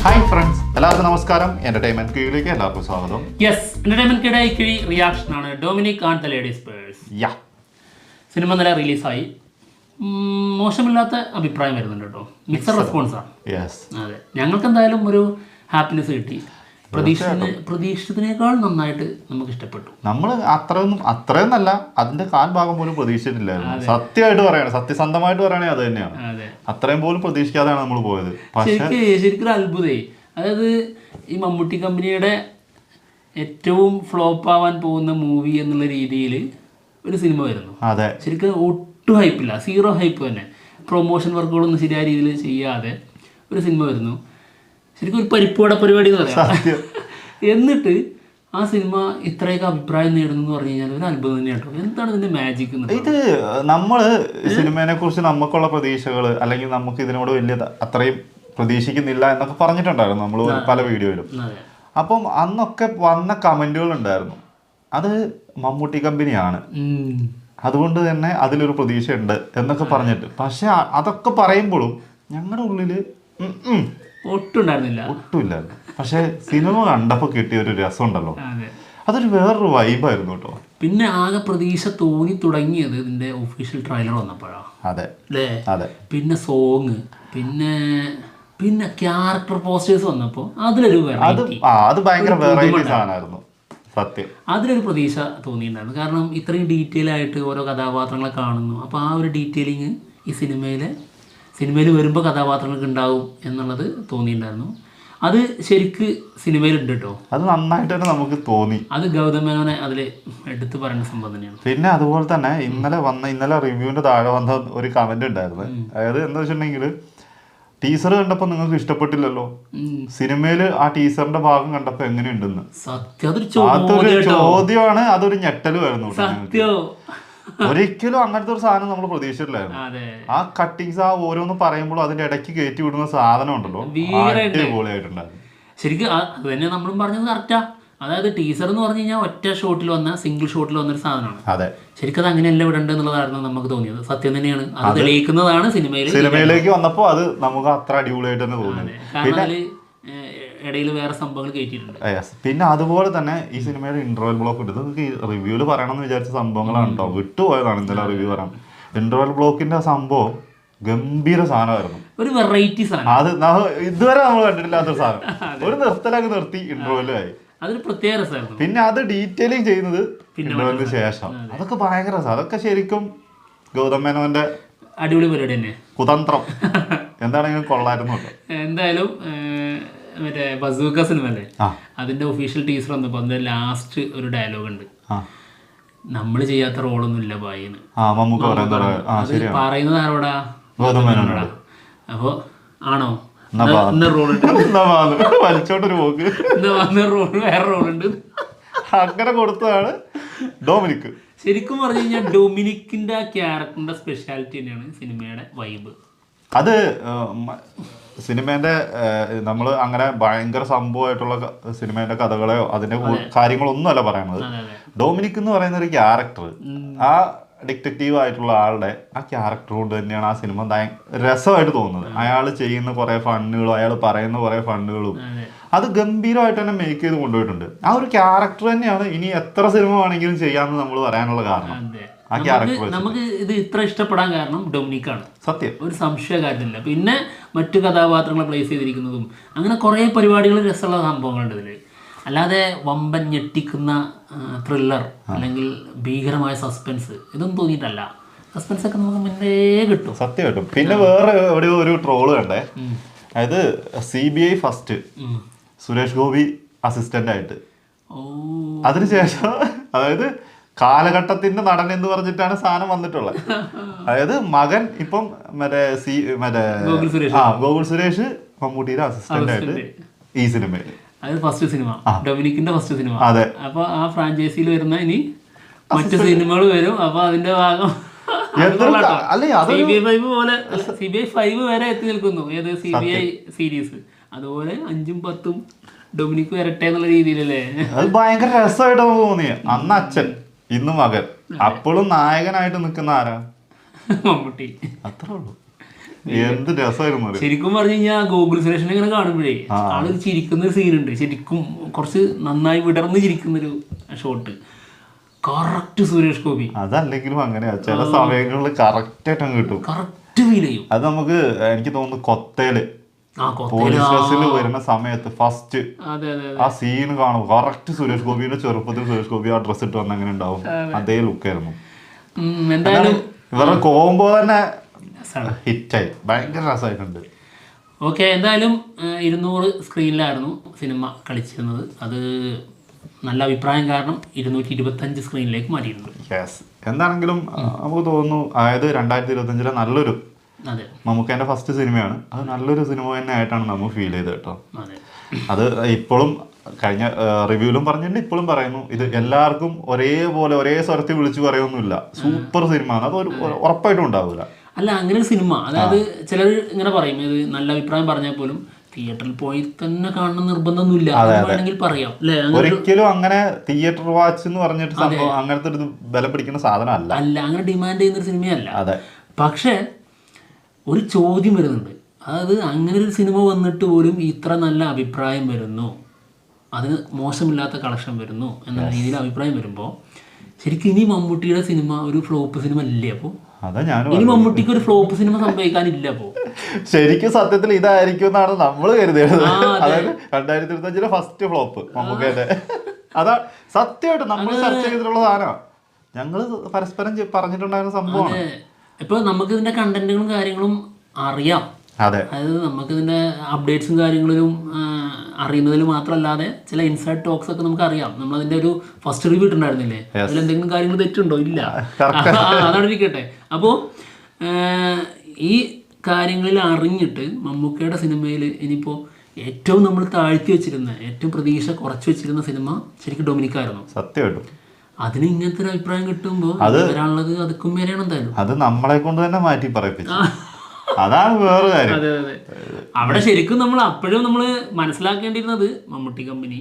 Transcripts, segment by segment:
Hi friends, എല്ലാവർക്കും നമസ്കാരം. Entertainment കീഴിലേക്ക് എല്ലാവർക്കും സ്വാഗതം. യെസ്, എന്റർടൈൻമെന്റ് കിഴി റിയാക്ഷൻ ആണ്. Dominic and the ladies purse. Yeah, cinema ഇന്നലെ റിലീസായി. മോശമില്ലാത്ത അഭിപ്രായം വരുന്നുണ്ട് കേട്ടോ. മിക്സഡ് റെസ്പോൺസാണ്. യെസ്, അതെ, ഞങ്ങൾക്ക് എന്തായാലും ഒരു ഹാപ്പിനെസ് കിട്ടി. പ്രതീക്ഷിച്ചതിനേക്കാൾ നന്നായിട്ട് നമുക്ക് ഇഷ്ടപ്പെട്ടു. നമ്മൾ അത്രയൊന്നല്ല, അതിന്റെ കാൽഭാഗം പോലും പ്രതീക്ഷിച്ചിട്ടില്ലായിരുന്നു. സത്യമായിട്ട് പറയണേ, സത്യസന്ധമായിട്ട് പറയണേ അത് തന്നെയാണ്. അത്രയും പോലും പ്രതീക്ഷിക്കാതെയാണ് നമ്മൾ പോയത്. ശരിക്കും ഒരു അത്ഭുതേ. അതായത് ഈ മമ്മൂട്ടി കമ്പനിയുടെ ഏറ്റവും ഫ്ലോപ്പ് ആവാൻ പോകുന്ന മൂവി എന്നുള്ള രീതിയിൽ ഒരു സിനിമ വരുന്നു. അതെ, ശരിക്കും ഒട്ടും ഹൈപ്പില്ല, സീറോ ഹൈപ്പ് തന്നെ. പ്രൊമോഷൻ വർക്കുകളൊന്നും ശരിയായ രീതിയിൽ ചെയ്യാതെ ഒരു സിനിമ വരുന്നു. ശരിക്കും ഒരു പരിപ്പോട പരിപാടി എന്ന് പറയാം. എന്നിട്ട് ആ സിനിമ ഇത്രയൊക്കെ അഭിപ്രായം നേടുന്നു എന്ന് പറഞ്ഞു കഴിഞ്ഞാൽ ഒരു അത്ഭുതം തന്നെയാണ് കേട്ടോ. എന്താണ് ഇതിന്റെ മാജിക്? ഇത് നമ്മൾ സിനിമയെ കുറിച്ച് നമുക്കുള്ള പ്രതീക്ഷകൾ, അല്ലെങ്കിൽ നമുക്ക് ഇതിനോട് വലിയ അത്രയും പ്രതീക്ഷിക്കുന്നില്ല എന്നൊക്കെ പറഞ്ഞിട്ടുണ്ടായിരുന്നു നമ്മൾ പല വീഡിയോയിലും. അപ്പം അന്നൊക്കെ വന്ന കമന്റുകൾ ഉണ്ടായിരുന്നു, അത് മമ്മൂട്ടി കമ്പനിയാണ്, അതുകൊണ്ട് തന്നെ അതിലൊരു പ്രതീക്ഷ ഉണ്ട് എന്നൊക്കെ പറഞ്ഞിട്ട്. പക്ഷെ അതൊക്കെ പറയുമ്പോഴും ഞങ്ങളുടെ ഉള്ളില് ഒട്ടുമില്ലായിരുന്നു. പക്ഷെ സിനിമ കണ്ടപ്പോൾ കിട്ടിയ ഒരു രസമുണ്ടല്ലോ, അതൊരു വേറൊരു വൈബായിരുന്നു കേട്ടോ. പിന്നെ ആകെ പ്രതീക്ഷ തോന്നി തുടങ്ങിയത് ഇതിന്റെ ഒഫീഷ്യൽ ട്രെയിലർ വന്നപ്പോഴാണ്. അതെ അതെ. പിന്നെ സോങ്, പിന്നെ ക്യാരക്ടർ പോസ്റ്റേഴ്സ് വന്നപ്പോൾ അതിലൊരു അത് ഭയങ്കര വെറൈറ്റി സാധനമായിരുന്നു. സത്യം, അതിലൊരു പ്രതീക്ഷ തോന്നിയിട്ടുണ്ടായിരുന്നു. കാരണം ഇത്രയും ഡീറ്റെയിൽ ആയിട്ട് ഓരോ കഥാപാത്രങ്ങളെ കാണുന്നു. അപ്പോൾ ആ ഒരു ഡീറ്റെയിലിങ് ഈ സിനിമയിൽ വരുമ്പോൾ കഥാപാത്രങ്ങൾക്ക് ഉണ്ടാവും എന്നുള്ളത് തോന്നിയിട്ടുണ്ടായിരുന്നു. അത് ശരിക്ക് സിനിമയിലുണ്ട് കേട്ടോ. അത് നന്നായിട്ട് തന്നെ നമുക്ക് തോന്നി. അത് ഗൗതം മേനോനെ അതിൽ എടുത്ത് പറയുന്ന സംഭവം തന്നെയാണ്. പിന്നെ അതുപോലെ തന്നെ ഇന്നലെ റിവ്യൂവിന്റെ താഴെ വന്ന ഒരു കമന്റ് ഉണ്ടായിരുന്നു. അതായത് എന്താ വെച്ചിട്ടുണ്ടെങ്കിൽ, ടീസർ കണ്ടപ്പോൾ നിങ്ങൾക്ക് ഇഷ്ടപ്പെട്ടില്ലല്ലോ, സിനിമയിൽ ആ ടീസറിന്റെ ഭാഗം കണ്ടപ്പോൾ എങ്ങനെയുണ്ടെന്ന്. അതൊരു ചോദ്യമാണ്, അതൊരു ഞെട്ടലുമായിരുന്നു. ഒരിക്കലും അങ്ങനത്തെ ഒരു സാധനം നമ്മൾ പ്രതീക്ഷിച്ചിട്ടില്ലായിരുന്നു. ആ കട്ടിങ്സ്, ആ ഓരോന്ന് പറയുമ്പോൾ അതിന്റെ ഇടയ്ക്ക് കയറ്റി വിടുന്ന സാധനം ഉണ്ടല്ലോ, അടിപൊളിയായിട്ടുണ്ടായിരുന്നു. ശരിക്കും അത് തന്നെ നമ്മളും പറഞ്ഞത് കറക്റ്റാ. അതായത് ടീസർ എന്ന് പറഞ്ഞു കഴിഞ്ഞാൽ ഒറ്റ സിംഗിൾ ഷോട്ടിൽ വന്നൊരു സാധനമാണ്. അതെ, ശരിക്കും അത് അങ്ങനെയല്ല വിടേണ്ടത് എന്നുള്ളതായിരുന്നു നമുക്ക് തോന്നിയത്. സത്യം തന്നെയാണ്, അത് തെളിയിക്കുന്നതാണ് സിനിമയിലേക്ക് വന്നപ്പോൾ അത് നമുക്ക് അത്ര അടിപൊളിയായിട്ട് തന്നെ തോന്നി. കാരണം ഇടയിൽ വേറെ സംഭവങ്ങൾ കയറ്റിയിട്ടുണ്ട്. പിന്നെ അതുപോലെ തന്നെ ഈ സിനിമയുടെ ഇന്റർവെൽ ബ്ലോക്ക് ഉണ്ട്. നിങ്ങൾക്ക് റിവ്യൂല് പറയണമെന്ന് വിചാരിച്ച സംഭവങ്ങളാണ് കേട്ടോ, വിട്ടുപോയതാണ് ഇന്നലെ റിവ്യൂ പറയാൻ. ഇന്റർവെൽ ബ്ലോക്കിന്റെ സംഭവം ഗംഭീര സാധനമായിരുന്നു, ഒരു വെറൈറ്റി സാധനം. അത് ഇതുവരെ നമ്മൾ കണ്ടിട്ടില്ലാത്തൊരു സാധനം. ഒരു നിർത്തലാക്കി നിർത്തി ഇന്റർവെല്ലായി, അതൊരു പ്രത്യേക രസമായിരുന്നു. പിന്നെ അത് ഡീറ്റെയിലിംഗ് ചെയ്യുന്നത് ഇന്റർവെല്ലിന് ശേഷം, അതൊക്കെ ഭയങ്കര രസം. അതൊക്കെ ശരിക്കും ഗൗതം മേനോന്റെ അടിപൊളി പരിപാടി തന്നെ, കുതന്ത്രം എന്താണെങ്കിലും കൊള്ളായിരുന്നു. എന്തായാലും മറ്റേ ബസൂക്ക സിനിമ അല്ലേ, അതിന്റെ ഒഫീഷ്യൽ ടീസർ വന്നപ്പോ അതിന്റെ ലാസ്റ്റ് ഒരു ഡയലോഗ് ഉണ്ട്, നമ്മൾ ചെയ്യാത്ത റോളൊന്നും ഇല്ല ബായിന്ന് പറയുന്നത്. ആരോടാ? അപ്പൊ ആണോ വേറെ റോളുണ്ട് അങ്ങനെ കൊടുത്തതാണ് ഡൊമിനിക്. ശരിക്കും പറഞ്ഞു കഴിഞ്ഞാൽ ഡൊമിനിക്കിന്റെ ആ ക്യാരക്ടറിന്റെ സ്പെഷ്യാലിറ്റി തന്നെയാണ് സിനിമയുടെ വൈബ്. അത് സിനിമേന്റെ നമ്മൾ അങ്ങനെ ഭയങ്കര സംഭവമായിട്ടുള്ള സിനിമേന്റെ കഥകളെയോ അതിന്റെ കാര്യങ്ങളൊന്നും അല്ല പറയണത്. ഡൊമിനിക് എന്ന് പറയുന്ന ഒരു ക്യാരക്ടർ, ആ ഡിറ്റക്റ്റീവ് ആയിട്ടുള്ള ആളുടെ ആ ക്യാരക്ടർ കൊണ്ട് തന്നെയാണ് ആ സിനിമ രസമായിട്ട് തോന്നുന്നത്. അയാൾ ചെയ്യുന്ന കുറെ ഫണ്ണുകളും അയാൾ പറയുന്ന കുറെ ഫണ്ണുകളും അത് ഗംഭീരമായിട്ട് തന്നെ മേക്ക് ചെയ്ത് കൊണ്ടുപോയിട്ടുണ്ട്. ആ ഒരു ക്യാരക്ടർ തന്നെയാണ് ഇനി എത്ര സിനിമ വേണമെങ്കിലും ചെയ്യാമെന്ന് നമ്മൾ പറയാനുള്ള കാരണം. ആ ക്യാരക്ടർ നമുക്ക് ഇത് ഇത്ര ഇഷ്ടപ്പെടാൻ കാരണം ഡൊമിനിക്കാണ്, സത്യം, ഒരു സംശയ കാര്യമില്ല. പിന്നെ മറ്റു കഥാപാത്രങ്ങളെ പ്ലേസ് ചെയ്തിരിക്കുന്നതും അങ്ങനെ കുറേ പരിപാടികൾ, രസമുള്ള സംഭവങ്ങളുണ്ട് ഇതിൽ. അല്ലാതെ വമ്പൻ ഞെട്ടിക്കുന്ന ത്രില്ലർ അല്ലെങ്കിൽ ഭീകരമായ സസ്പെൻസ് ഇതൊന്നും തോന്നിയിട്ടല്ല. സസ്പെൻസ് ഒക്കെ നമുക്ക് മുന്നേ കിട്ടും, സത്യമായിട്ടും. പിന്നെ വേറെ എവിടെയോ ഒരു ട്രോള് കണ്ടേ, അതായത് CBI first Suresh Gopi assistant ആയിട്ട്, അതിനുശേഷം അതായത് കാലഘട്ടത്തിന്റെ നടൻ എന്ന് പറഞ്ഞിട്ടാണ് സാധനം വന്നിട്ടുള്ളത്. അതായത് മകൻ ഇപ്പം ഗോകുൽ സുരേഷ് മമ്മൂട്ടിയുടെ അസിസ്റ്റന്റ് ആയിട്ട് ഈ സിനിമയില്. അത് ഫസ്റ്റ് സിനിമ, ഡൊമിനിക്കിന്റെ ഫസ്റ്റ് സിനിമ. അതെ, അപ്പൊ ആ ഫ്രാഞ്ചൈസിയിൽ വരുന്ന ഇനി മറ്റു സിനിമകൾ വരും. അപ്പൊ അതിന്റെ ഭാഗം CBI 5 പോലെ CBI 5 വരെ എത്തി നിൽക്കുന്നു. ഏത് CBI സീരീസ്, അതുപോലെ 5ഉം 10ഉം ഡൊമിനിക്ക് വരട്ടെ എന്നുള്ള രീതിയിലല്ലേ. അത് ഭയങ്കര രസമായിട്ട് നമുക്ക് തോന്നിയ. അന്ന് അച്ഛൻ, ഇന്ന് മകൻ, അപ്പോഴും നായകനായിട്ട് നിൽക്കുന്ന ആരാ? മമ്മൂട്ടി. അത്രേ ഉള്ളൂ. എന്ത് രസമായിരുന്നു. ശരിക്കും പറഞ്ഞു കഴിഞ്ഞാൽ ഗൂഗിൾ സുരേഷൻ ഇങ്ങനെ കാണുമ്പോഴേ ആള് ചിരിക്കുന്ന ഒരു സീനുണ്ട്, ശരിക്കും കുറച്ച് നന്നായി വിടർന്ന് ചിരിക്കുന്നൊരു ഷോട്ട്. കറക്റ്റ് സുരേഷ് ഗോപി. അതല്ലെങ്കിലും അങ്ങനെയാ, ചില സമയങ്ങളിൽ കറക്റ്റ് ആയിട്ട് കിട്ടും, കറക്റ്റ് ഫീൽ ചെയ്യും. അത് നമുക്ക് എനിക്ക് തോന്നുന്നു കൊത്തേല് പോലീസ് ബസ്സിൽ വരുന്ന സമയത്ത് ഫസ്റ്റ് ആ സീൻ കാണും. കറക്റ്റ് സുരേഷ് ഗോപിയുടെ ചെറുപ്പത്തിൽ സുരേഷ് ഗോപി ആ ഡ്രസ് ഇട്ട് വന്ന അങ്ങനെ ഉണ്ടാവും, അതേ ലുക്കായിരുന്നു. എന്തായാലും ഇവരുടെ കോംബോ തന്നെ ഹിറ്റായി, ഭയങ്കര രസമായിട്ടുണ്ട്. ഓക്കെ, എന്തായാലും 200 സ്ക്രീനിലായിരുന്നു സിനിമ കളിച്ചിരുന്നത്. അത് നല്ല അഭിപ്രായം കാരണം 225 സ്ക്രീനിലേക്ക് മാറ്റിയിട്ടുണ്ട്. യെസ്, എന്താണെങ്കിലും നമുക്ക് തോന്നുന്നു, അതായത് 2025 നല്ലൊരു മമ്മൂക്കേൻ്റെ ഫസ്റ്റ് സിനിമയാണ്. അത് നല്ലൊരു സിനിമ തന്നെ ആയിട്ടാണ് നമുക്ക് ഫീൽ ചെയ്തത് കേട്ടോ. അത് ഇപ്പോഴും കഴിഞ്ഞ റിവ്യൂലും പറഞ്ഞിട്ടുണ്ട്, ഇപ്പോഴും പറയുന്നു, ഇത് എല്ലാവർക്കും ഒരേപോലെ ഒരേ സ്വരത്തിൽ വിളിച്ചു പറയൊന്നുമില്ല, സൂപ്പർ സിനിമ ആണ്, അത് ഉറപ്പായിട്ടും ഉണ്ടാവില്ല. അല്ല, അങ്ങനെ ഒരു സിനിമ, അതായത് ചിലർ ഇങ്ങനെ പറയും ഇത് നല്ല അഭിപ്രായം പറഞ്ഞാൽ പോലും തിയേറ്ററിൽ പോയി തന്നെ കാണണം നിർബന്ധമൊന്നുമില്ല, വേണമെങ്കിൽ പറയാം അല്ലേ. ഒരിക്കലും അങ്ങനെ തിയേറ്റർ വാച്ച് എന്ന് പറഞ്ഞിട്ട് സംഭവം അങ്ങനത്തെ ഒരു ബലം പിടിക്കുന്ന സാധനം അല്ല, അങ്ങനെ ഡിമാൻഡ് ചെയ്യുന്ന ഒരു സിനിമയല്ല. അതെ. പക്ഷേ ഒരു ചോദ്യം വരുന്നുണ്ട്, അതായത് അങ്ങനെ ഒരു സിനിമ വന്നിട്ട് പോലും ഇത്ര നല്ല അഭിപ്രായം വരുന്നു, അതിന് മോശമില്ലാത്ത കളക്ഷൻ വരുന്നു എന്ന രീതിയിൽ അഭിപ്രായം വരുമ്പോൾ ശരിക്കും ഇനി മമ്മൂട്ടിയുടെ സിനിമ ഒരു ഫ്ലോപ്പ് സിനിമ അല്ലേ? അപ്പോൾ ഇനി മമ്മൂട്ടിക്ക് ഒരു ഫ്ലോപ്പ് സിനിമ സംഭവിക്കാനില്ല. അപ്പോൾ ശരിക്കും സത്യത്തിൽ ഇതായിരിക്കും എന്നാണ് നമ്മൾ കരുതിയത്. അതായത് 2025 ഫസ്റ്റ് ഫ്ലോപ്പ് മമ്മൂക്കേന്റെ. അതാ സത്യമായിട്ട് നമ്മൾ ചർച്ച ചെയ്തിട്ടുള്ള സാധനമാണ്, ഞങ്ങൾ പരസ്പരം പറഞ്ഞിട്ടുണ്ടായിരുന്ന സംഭവമാണ്. ഇപ്പൊ നമുക്ക് ഇതിന്റെ കണ്ടന്റുകളും കാര്യങ്ങളും അറിയാം, അതായത് നമുക്ക് ഇതിന്റെ അപ്ഡേറ്റ്സും കാര്യങ്ങളിലും അറിയുന്നതിൽ മാത്രമല്ലാതെ ചില ഇൻസൈഡ് ടോക്സ് ഒക്കെ നമുക്ക് അറിയാം. നമ്മളതിന്റെ ഒരു ഫസ്റ്റ് റിവ്യൂ ഇട്ടുണ്ടായിരുന്നില്ലേ, അതിൽ എന്തെങ്കിലും കാര്യങ്ങൾ തെറ്റുണ്ടോ? ഇല്ല, അതാണ് ഇരിക്കട്ടെ. അപ്പോൾ ഈ കാര്യങ്ങളിൽ അറിഞ്ഞിട്ട് മമ്മൂക്കയുടെ സിനിമയിൽ ഇനിയിപ്പോൾ ഏറ്റവും നമ്മൾ താഴ്ത്തി വെച്ചിരുന്ന, ഏറ്റവും പ്രതീക്ഷ കുറച്ച് വെച്ചിരുന്ന സിനിമ ശരിക്കും ഡൊമിനിക്കായിരുന്നു. സത്യമായിട്ടും അതിന് ഇങ്ങനത്തെ ഒരു അഭിപ്രായം കിട്ടുമ്പോൾ വരാനുള്ളത് അതുക്കും മേലെയാണ് എന്തായാലും. അത് നമ്മളെ കൊണ്ട് തന്നെ മാറ്റി പറയിപ്പിച്ചു, അതാണ് വേറെ കാര്യം. അതെ അതെ, അവിടെ ശരിക്കും നമ്മൾ അപ്പോഴും നമ്മൾ മനസ്സിലാക്കേണ്ടിയിരുന്നത് മമ്മൂട്ടി കമ്പനി,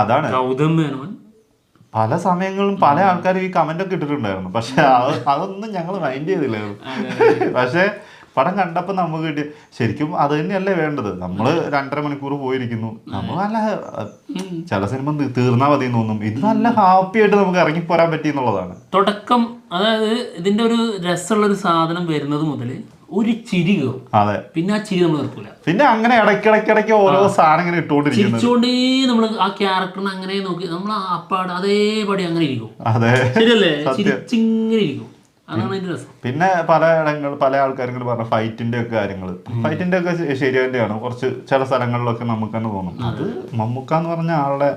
അതാണ് ഗൗതം മേനോൻ. പല സമയങ്ങളിലും പല ആൾക്കാരും ഈ കമന്റ് ഒക്കെ ഇട്ടിട്ടുണ്ടായിരുന്നു, പക്ഷെ അതൊന്നും ഞങ്ങൾ മൈൻഡ് ചെയ്തില്ലായിരുന്നു. പക്ഷെ പടം കണ്ടപ്പോൾ നമുക്ക് കിട്ടിയ ശരിക്കും അത് തന്നെയല്ലേ വേണ്ടത്. നമ്മൾ 2.5 മണിക്കൂർ പോയിരിക്കുന്നു, നമ്മൾ നല്ല ചില സിനിമ തീർന്നാൽ മതി തോന്നും, ഇത് നല്ല ഹാപ്പി ആയിട്ട് നമുക്ക് ഇറങ്ങിപ്പോരാൻ പറ്റി എന്നുള്ളതാണ് തുടക്കം. അതായത് ഇതിന്റെ ഒരു രസമുള്ളൊരു സാധനം വരുന്നത് മുതൽ ഒരു ചിരി കയറും, അതെ, പിന്നെ ആ ചിരി നമ്മൾ നിർത്തൂല, പിന്നെ അങ്ങനെ ഇടയ്ക്കിടയ്ക്ക് ഓരോ സാധനം ഇങ്ങനെ ഇട്ടുകൊണ്ടിരിക്കും, ചിരിച്ചുകൊണ്ടേ നമ്മൾ ആ ക്യാരക്ടറിനെ അങ്ങനെ നോക്കി നമ്മൾ അപ്പാട് അതേപടി അങ്ങനെ ഇരിക്കും. ശരിയല്ലേ, ചിരിച്ചിങ്ങനെ ഇരിക്കും, അതാണ് അതിന്റെ രസം. പിന്നെ പല ആൾക്കാരും പറഞ്ഞ ഫൈറ്റിന്റെ ഒക്കെ കാര്യങ്ങൾ, ഫൈറ്റിന്റെ ഒക്കെ ശരി തന്നെയാണ്, കുറച്ച് ചില സ്ഥലങ്ങളിലൊക്കെ നമുക്ക് തന്നെ തോന്നും. അത് മമ്മൂക്ക എന്ന് പറഞ്ഞ ആളുടെ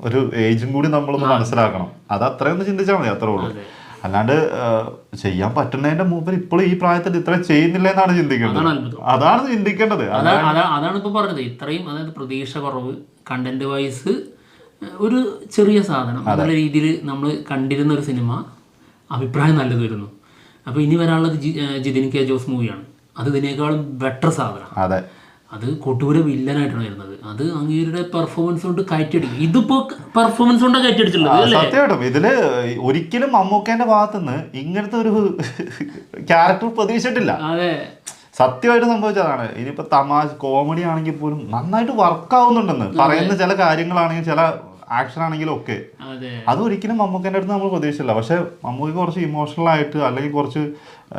ഒരു ഏജും കൂടി നമ്മളൊന്ന് മനസ്സിലാക്കണം, അത് അത്രയൊന്ന് ചിന്തിച്ചാൽ മതി, അത്രേ ഉള്ളൂ. അല്ലാണ്ട് ചെയ്യാൻ പറ്റുന്നതിന്റെ മുമ്പിൽ ഇപ്പോൾ ഈ പ്രായത്തിൽ ഇത്ര ചെയ്യുന്നില്ല എന്നാണ് ചിന്തിക്കേണ്ടത്, അതാണ് ചിന്തിക്കേണ്ടത്. അതാണ് ഇപ്പൊ പറഞ്ഞത്, ഇത്രയും അതായത് പ്രതീക്ഷ കുറവ്, കണ്ടന്റ് വൈസ് ഒരു ചെറിയ സാധനം എന്നുള്ള രീതിയിൽ നമ്മൾ കണ്ടിരുന്ന ഒരു സിനിമ അഭിപ്രായം നല്ലത് വരുന്നു. അപ്പോൾ ഇനി വരാനുള്ളത് ജിതിൻ കെ ജോസ് മൂവിയാണ്, അത് ഇതിനേക്കാളും ബെറ്റർ സാധനം. അതെ, അത് കൊട്ടുപുര വില്ലനായിട്ടാണ് വരുന്നത്, അത് അങ്ങേരുടെ പെർഫോമൻസ് കൊണ്ട് കയറ്റിയടിക്കും. ഇതിപ്പോ പെർഫോമൻസ് കൊണ്ടാണ് കയറ്റിയടിച്ചുള്ളത്. സത്യമായിട്ടും ഇതില് ഒരിക്കലും മമ്മൂക്കേന്റെ ഭാഗത്തുനിന്ന് ഇങ്ങനത്തെ ഒരു ക്യാരക്ടർ പ്രതീക്ഷിച്ചിട്ടില്ല. അതെ, സത്യമായിട്ട് സംഭവിച്ചതാണ്. ഇനിയിപ്പോ തമാശ കോമഡി ആണെങ്കിൽ പോലും നന്നായിട്ട് വർക്ക് ആവുന്നുണ്ടെന്ന് പറയുന്ന ചില കാര്യങ്ങളാണെങ്കിൽ, ചില ആക്ഷൻ ആണെങ്കിലും ഒക്കെ, അതൊരിക്കലും മമ്മൂക്കേൻ്റെ അടുത്ത് നമ്മൾ പ്രതീക്ഷിച്ചില്ല. പക്ഷെ മമ്മൂക്ക് കുറച്ച് ഇമോഷണൽ ആയിട്ട്, അല്ലെങ്കിൽ കുറച്ച്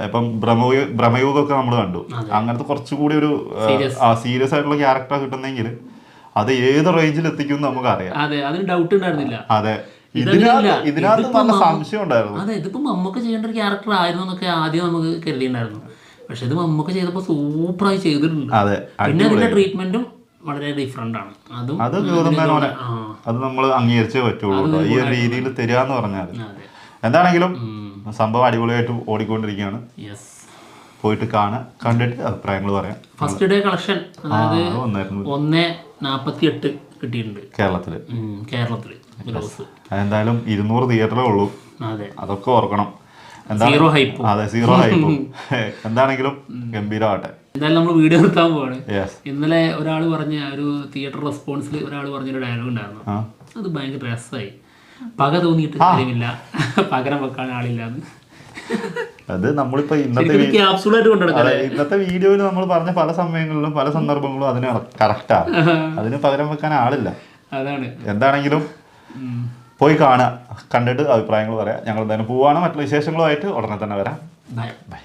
ഇപ്പം ഭ്രമയുഗമൊക്കെ നമ്മൾ കണ്ടു, അങ്ങനത്തെ കുറച്ചുകൂടി ഒരു സീരിയസ് ആയിട്ടുള്ള ക്യാരക്ടർ കിട്ടുന്നെങ്കിൽ അത് ഏത് റേഞ്ചിൽ എത്തിക്കും നമുക്ക് അറിയാം. അതിന് ഡൗട്ട് ഉണ്ടായിരുന്നില്ല. അതെ, ഇതിനകത്ത് നല്ല സംശയം ഉണ്ടായിരുന്നു. അതെ, ഇതിപ്പോ മമ്മൂക്ക ചെയ്യേണ്ട ഒരു ക്യാരക്ടർ ആയിരുന്നു എന്നൊക്കെ ആദ്യം നമുക്ക് കരുതിയിട്ടുണ്ടായിരുന്നു. പക്ഷെ ഇത് മമ്മൂക്ക ചെയ്തപ്പോൾ സൂപ്പറായി ചെയ്തിട്ടുണ്ട്. പിന്നെ അതിന്റെ ട്രീറ്റ്മെന്റും വളരെ ഡിഫറെന്റ് ആണ്. അത് ഗൗതമേനോനെ അത് നമ്മൾ അംഗീകരിച്ചേ പറ്റുള്ളൂ, ഈ ഒരു രീതിയിൽ തരികയെന്ന് പറഞ്ഞാൽ. എന്താണെങ്കിലും സംഭവം അടിപൊളിയായിട്ട് ഓടിക്കൊണ്ടിരിക്കുകയാണ്, പോയിട്ട് കാണാൻ, കണ്ടിട്ട് അഭിപ്രായങ്ങൾ പറയാം. ഫസ്റ്റ് ഡേ കളക്ഷൻ അതായത് 148 കിട്ടിയിട്ടുണ്ട് കേരളത്തില്. എന്തായാലും 200 തിയേറ്ററേ ഉള്ളൂ, അതൊക്കെ ഓർക്കണം. Zero hype. അതെ, സീറോ ഹൈപ്പ്. എന്താണെങ്കിലും ഗംഭീരമാവട്ടെ. എന്തായാലും നമ്മൾ വീഡിയോ നിർത്താൻ പോവാണ്. ഇന്നലെ ഒരാൾ പറഞ്ഞ ഒരു തിയേറ്റർ റെസ്പോൺസിൽ ഒരാൾ പറഞ്ഞൊരു ഡയലോഗ് ഉണ്ടായിരുന്നു, അത് ഭയങ്കര രസമായി. പക തോന്നിയിട്ട് കാര്യമില്ല, പകരം വെക്കാൻ ആളില്ലാന്ന്. അത് നമ്മളിപ്പോ ഇന്നത്തെ ഇന്നത്തെ വീഡിയോയിൽ നമ്മൾ പറഞ്ഞ പല സമയങ്ങളിലും പല സന്ദർഭങ്ങളും അതിന് കറക്റ്റാണ്. അതിന് പകരം വെക്കാൻ ആളില്ല. അതാണ്. എന്താണെങ്കിലും പോയി കാണുക, കണ്ടിട്ട് അഭിപ്രായങ്ങൾ പറയാം. ഞങ്ങൾ എന്തായാലും പോവാണ്. മറ്റുള്ള വിശേഷങ്ങളുമായിട്ട് ഉടനെ തന്നെ വരാം. ബൈ.